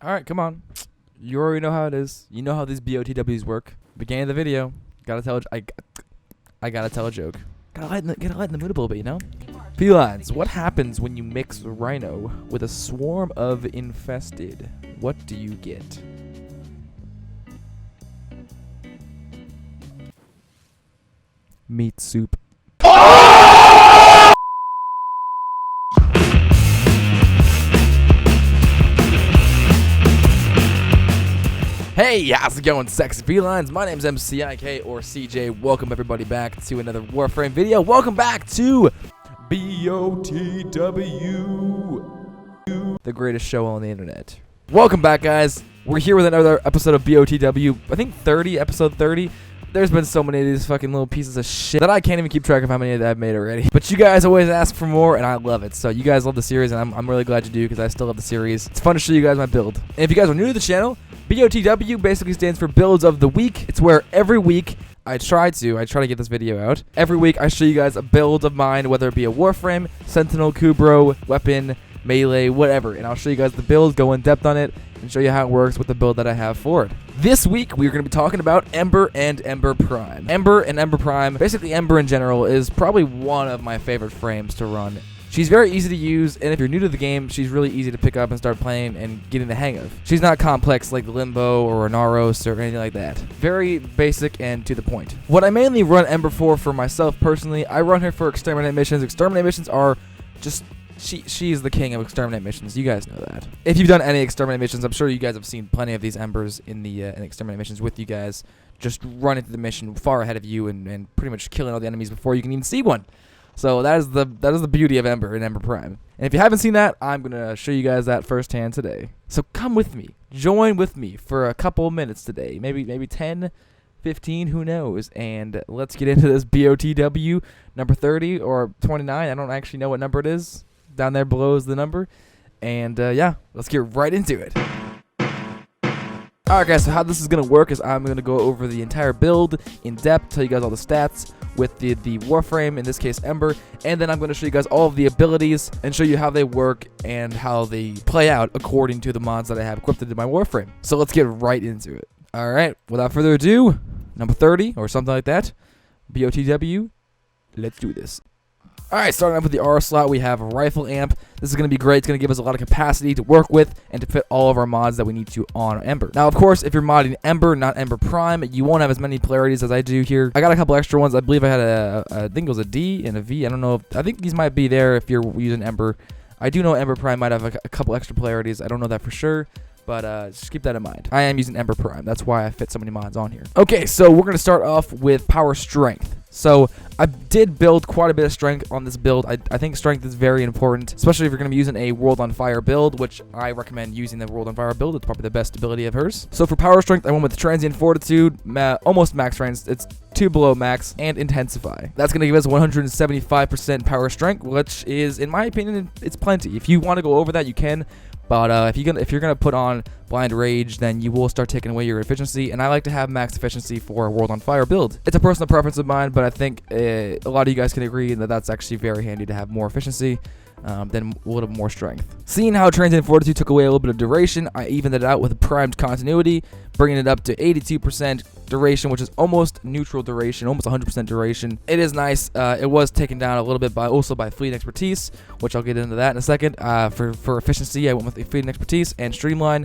All right, come on. You already know how it is. You know how these B.O.T.Ws work. Beginning of the video, gotta tell. I gotta tell a joke. Gotta lighten the mood a little bit, you know. Felines, what happens when you mix rhino with a swarm of infested? What do you get? Meat soup. Hey, how's it going, sexy felines? My name's M.C.I.K or CJ. Welcome everybody back to another Warframe video. Welcome back to B.O.T.W, the greatest show on the internet. Welcome back, guys. We're here with another episode of B.O.T.W. I think episode 30. There's been so many of these fucking little pieces of shit that I can't even keep track of how many that I've made already. But you guys always ask for more, and I love it. So you guys love the series, and I'm really glad you do, because I still love the series. It's fun to show you guys my build. And if you guys are new to the channel, B.O.T.W basically stands for Builds of the Week. It's where every week I try to get this video out. Every week I show you guys a build of mine, whether it be a Warframe, Sentinel, Kubro, weapon, melee, whatever. And I'll show you guys the build, go in depth on it, and show you how it works with the build that I have for it. This week, we're going to be talking about Ember and Ember Prime. Ember and Ember Prime, basically Ember in general, is probably one of my favorite frames to run. She's very easy to use, and if you're new to the game, she's really easy to pick up and start playing and getting the hang of. She's not complex like Limbo or Naros or anything like that. Very basic and to the point. What I mainly run Ember for myself personally, I run her for exterminate missions. Exterminate missions are just... She's the king of exterminate missions. You guys know that. If you've done any exterminate missions, I'm sure you guys have seen plenty of these Embers in the exterminate missions with you guys. Just running through the mission far ahead of you and pretty much killing all the enemies before you can even see one. So that is the beauty of Ember and Ember Prime. And if you haven't seen that, I'm gonna show you guys that firsthand today. So come with me, join with me for a couple of minutes today, maybe 10, 15, who knows? And let's get into this B.O.T.W number 30 or 29. I don't actually know what number it is. Down there below is the number. And yeah, let's get right into it. Alright guys, so how this is going to work is I'm going to go over the entire build in depth, tell you guys all the stats with the Warframe, in this case Ember, and then I'm going to show you guys all of the abilities and show you how they work and how they play out according to the mods that I have equipped into my Warframe. So let's get right into it. Alright, without further ado, number 30 or something like that, B.O.T.W, let's do this. Alright, starting off with the R slot, we have a rifle amp. This is going to be great. It's going to give us a lot of capacity to work with and to fit all of our mods that we need to on Ember. Now, of course, if you're modding Ember, not Ember Prime, you won't have as many polarities as I do here. I got a couple extra ones. I believe I had I think it was a D and a V. I don't know. I think these might be there if you're using Ember. I do know Ember Prime might have a couple extra polarities. I don't know that for sure. But just keep that in mind. I am using Ember Prime. That's why I fit so many mods on here. Okay, so we're going to start off with power strength. So I did build quite a bit of strength on this build. I think strength is very important, especially if you're going to be using a World on Fire build, which I recommend using the World on Fire build. It's probably the best ability of hers. So for power strength, I went with Transient Fortitude, almost max range. It's 2 below max, and Intensify. That's going to give us 175% power strength, which is, in my opinion, it's plenty. If you want to go over that, you can. But if you're gonna put on Blind Rage, then you will start taking away your efficiency, and I like to have max efficiency for a World on Fire build. It's a personal preference of mine, but I think a lot of you guys can agree that that's actually very handy to have more efficiency than a little more strength. Seeing how Transient Fortitude took away a little bit of duration, I evened it out with Primed Continuity, bringing it up to 82% duration, which is almost neutral duration, almost 100% duration. It is nice. It was taken down a little bit by Feline Expertise, which I'll get into that in a second. For efficiency, I went with the Feline Expertise and Streamline.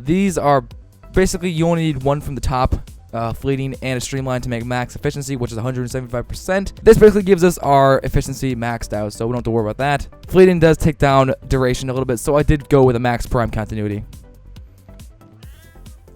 These are basically, you only need one from the top, Fleeting and a Streamline to make max efficiency, which is 175%. This basically gives us our efficiency maxed out, so we don't have to worry about that. Fleeting does take down duration a little bit, so I did go with a max Prime Continuity.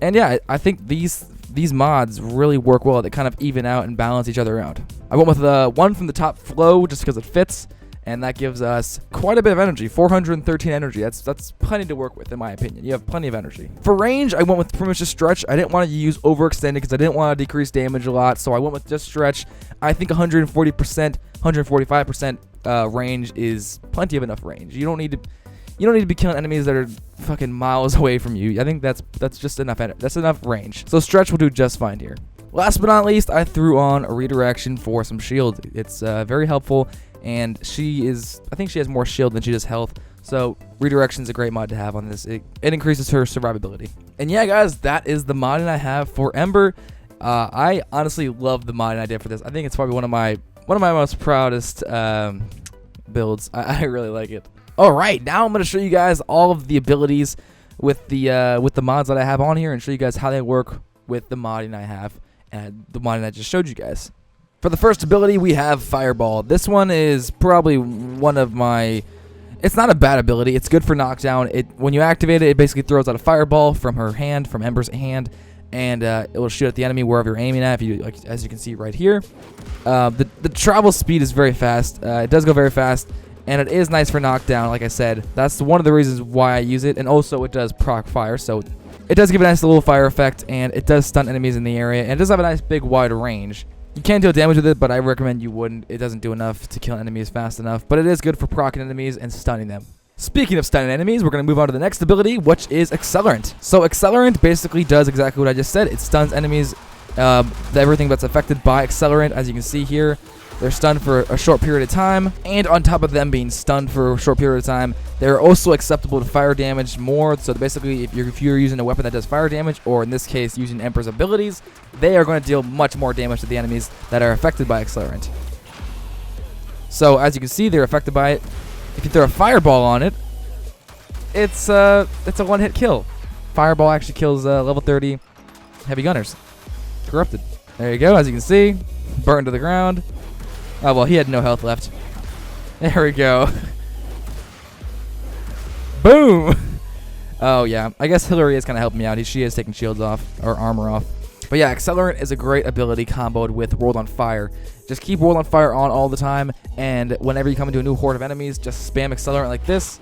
And yeah, I think these mods really work well. They kind of even out and balance each other out. I went with the one from the top, Flow, just because it fits, and that gives us quite a bit of energy, 413 energy. That's plenty to work with, in my opinion. You have plenty of energy. For range, I went with pretty much just Stretch. I didn't want to use Overextended because I didn't want to decrease damage a lot, so I went with just Stretch. I think 140%, 145% range is plenty of enough range. You don't need to be killing enemies that are fucking miles away from you. I think that's just enough. That's enough range. So Stretch will do just fine here. Last but not least, I threw on a redirection for some shield. It's very helpful, and I think she has more shield than she does health. So redirection is a great mod to have on this. It increases her survivability. And yeah, guys, that is the modding I have for Ember. I honestly love the modding I did for this. I think it's probably one of my most proudest builds. I really like it. All right, now I'm going to show you guys all of the abilities with the mods that I have on here, and show you guys how they work with the modding I have and the modding I just showed you guys. For the first ability, we have Fireball. This one is probably one of my... It's not a bad ability. It's good for knockdown. When you activate it, it basically throws out a fireball from her hand, from Ember's hand, and it will shoot at the enemy wherever you're aiming at. If you, like, as you can see right here, the travel speed is very fast. It does go very fast, and it is nice for knockdown. Like I said, that's one of the reasons why I use it, and also it does proc fire, so it does give a nice little fire effect, and it does stun enemies in the area, and it does have a nice big wide range. You can deal damage with it, but I recommend you wouldn't. It doesn't do enough to kill enemies fast enough, but it is good for proccing enemies and stunning them. Speaking of stunning enemies, we're going to move on to the next ability, which is Accelerant. So Accelerant basically does exactly what I just said. It stuns enemies, everything that's affected by Accelerant. As you can see here, they're stunned for a short period of time, and on top of them being stunned for a short period of time, they're also acceptable to fire damage more. So basically, if you're using a weapon that does fire damage, or in this case, using Emperor's abilities, they are going to deal much more damage to the enemies that are affected by Accelerant. So as you can see, they're affected by it. If you throw a fireball on it, it's a one-hit kill. Fireball actually kills level 30 heavy gunners. Corrupted. There you go. As you can see, burned to the ground. Oh, well, he had no health left. There we go. Boom! Oh, yeah. I guess Hillary is kind of helping me out. She is taking shields off, or armor off. But yeah, Accelerant is a great ability comboed with World on Fire. Just keep World on Fire on all the time, and whenever you come into a new horde of enemies, just spam Accelerant like this,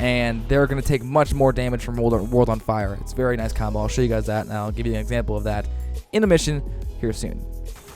and they're going to take much more damage from World on Fire. It's a very nice combo. I'll show you guys that, and I'll give you an example of that in a mission here soon.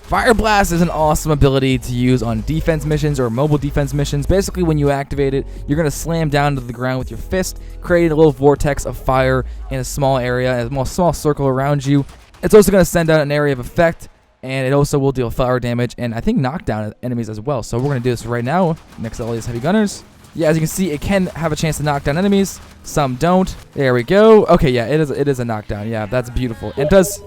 Fire Blast is an awesome ability to use on defense missions or mobile defense missions. Basically, when you activate it, you're going to slam down to the ground with your fist, creating a little vortex of fire in a small area, a small circle around you. It's also going to send out an area of effect, and it also will deal fire damage and I think knockdown enemies as well. So we're going to do this right now next to all these heavy gunners. Yeah, as you can see, it can have a chance to knock down enemies. Some don't. There we go. Okay, yeah, it is a knockdown. Yeah, that's beautiful. It does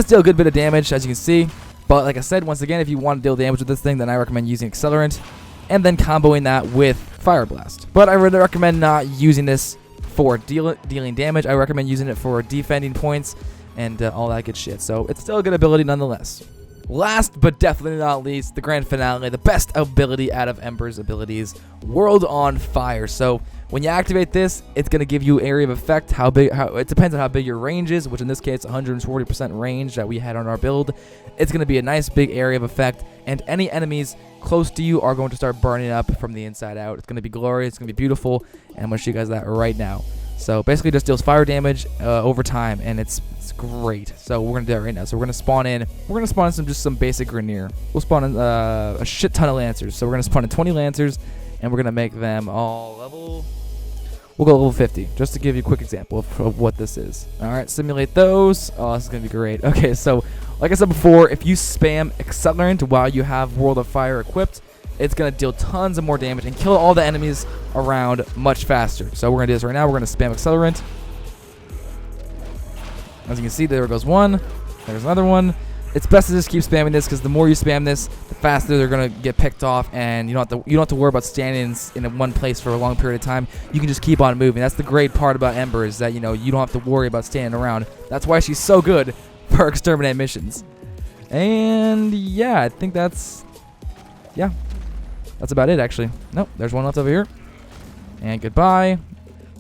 deal a good bit of damage, as you can see. But like I said, once again, if you want to deal damage with this thing, then I recommend using Accelerant and then comboing that with Fire Blast. But I really recommend not using this for dealing damage. I recommend using it for defending points and all that good shit. So it's still a good ability nonetheless. Last but definitely not least, the grand finale, the best ability out of Ember's abilities, World on Fire. So when you activate this, it's going to give you area of effect. It depends on how big your range is, which in this case 140% range that we had on our build. It's going to be a nice big area of effect, and any enemies close to you are going to start burning up from the inside out. It's going to be glorious, it's going to be beautiful, and I'm going to show you guys that right now. So basically just deals fire damage over time, and it's great. So we're going to do that right now. So we're going to spawn in some basic Grenier. We'll spawn in a shit ton of Lancers. So we're going to spawn in 20 Lancers, and we're going to make them all level... We'll go level 50, just to give you a quick example of what this is. Alright, simulate those. Oh, this is going to be great. Okay, so like I said before, if you spam Accelerant while you have World of Fire equipped, it's going to deal tons of more damage and kill all the enemies around much faster. So we're going to do this right now. We're going to spam Accelerant. As you can see, there goes one. There's another one. It's best to just keep spamming this, because the more you spam this, the faster they're gonna get picked off, and you don't have to worry about standing in one place for a long period of time. You can just keep on moving. That's the great part about Ember, is that you don't have to worry about standing around. That's why she's so good for exterminate missions. And yeah, I think that's about it actually. Nope, there's one left over here. And goodbye.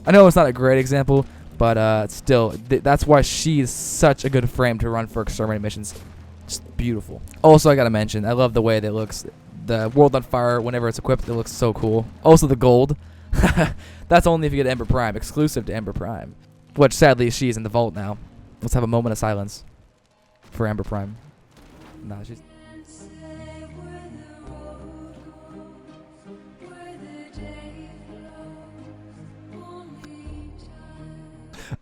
I know it's not a great example, but still, that's why she's such a good frame to run for exterminate missions. Just beautiful. Also, I gotta mention, I love the way that it looks. The World on Fire, whenever it's equipped, it looks so cool. Also, the gold. That's only if you get Ember Prime, exclusive to Ember Prime. Which, sadly, she's in the vault now. Let's have a moment of silence for Ember Prime. Nah, she's...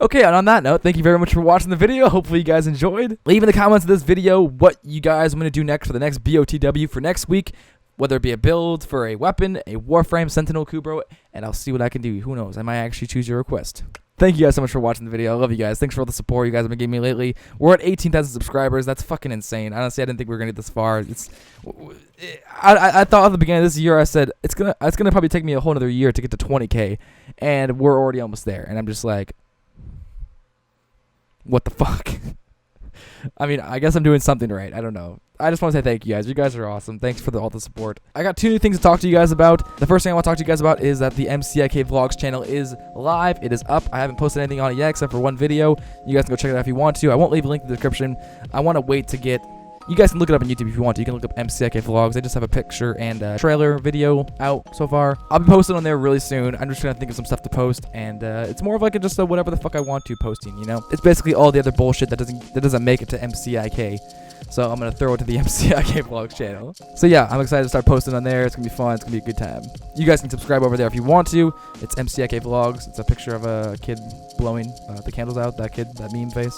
Okay, and on that note, thank you very much for watching the video. Hopefully you guys enjoyed. Leave in the comments of this video what you guys want me to do next for the next B.O.T.W for next week. whether it be a build for a weapon, a Warframe, Sentinel, Kubro, and I'll see what I can do. Who knows? I might actually choose your request. Thank you guys so much for watching the video. I love you guys. Thanks for all the support you guys have been giving me lately. We're at 18,000 subscribers. That's fucking insane. Honestly, I didn't think we were gonna get this far. I thought at the beginning of this year, I said it's gonna probably take me a whole another year to get to 20K, and we're already almost there. And I'm just like, what the fuck? I mean, I guess I'm doing something right. I don't know. I just want to say thank you guys. You guys are awesome. Thanks for all the support. I got 2 new things to talk to you guys about. The first thing I want to talk to you guys about is that the M.C.I.K Vlogs channel is live. It is up. I haven't posted anything on it yet except for one video. You guys can go check it out if you want to. I won't leave a link in the description. I want to wait to get... You guys can look it up on YouTube if you want to. You can look up M.C.I.K Vlogs. I just have a picture and a trailer video out so far. I'll be posting on there really soon. I'm just going to think of some stuff to post, and it's more of like just a whatever the fuck I want to posting, you know? It's basically all the other bullshit that doesn't make it to M.C.I.K. So I'm going to throw it to the M.C.I.K Vlogs channel. So yeah, I'm excited to start posting on there. It's going to be fun. It's going to be a good time. You guys can subscribe over there if you want to. It's M.C.I.K Vlogs. It's a picture of a kid blowing the candles out. That kid, that meme face.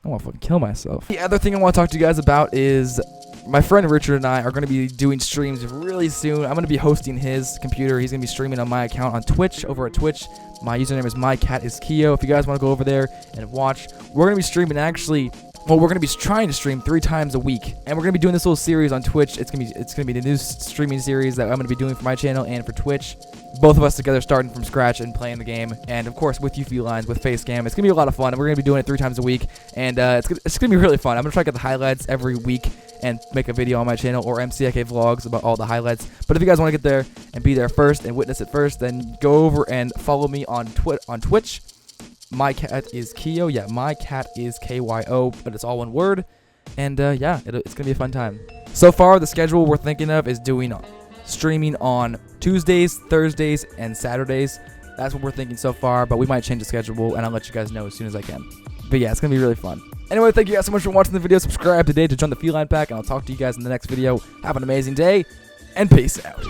I want to fucking kill myself. The other thing I want to talk to you guys about is my friend Richard and I are going to be doing streams really soon. I'm going to be hosting his computer. He's going to be streaming on my account on Twitch, over at Twitch. My username is MyCatIsKeo. If you guys want to go over there and watch, we're going to be streaming actually... Well, we're going to be trying to stream 3 times a week. And we're going to be doing this little series on Twitch. It's going to be the new streaming series that I'm going to be doing for my channel and for Twitch. Both of us together starting from scratch and playing the game. And, of course, with you Felines, with Facecam. It's going to be a lot of fun. And we're going to be doing it 3 times a week. And it's going to be really fun. I'm going to try to get the highlights every week and make a video on my channel or M.C.I.K Vlogs about all the highlights. But if you guys want to get there and be there first and witness it first, then go over and follow me on Twitch. MyCatIsKeo. Yeah, MyCatIsKyo, but it's all one word. And yeah, it's gonna be a fun time. So far, the schedule we're thinking of is doing streaming on Tuesdays, Thursdays, and Saturdays. That's what we're thinking so far, but we might change the schedule, and I'll let you guys know as soon as I can. But yeah, it's gonna be really fun. Anyway, thank you guys so much for watching the video. Subscribe today to join the Feline pack, and I'll talk to you guys in the next video. Have an amazing day, and peace out.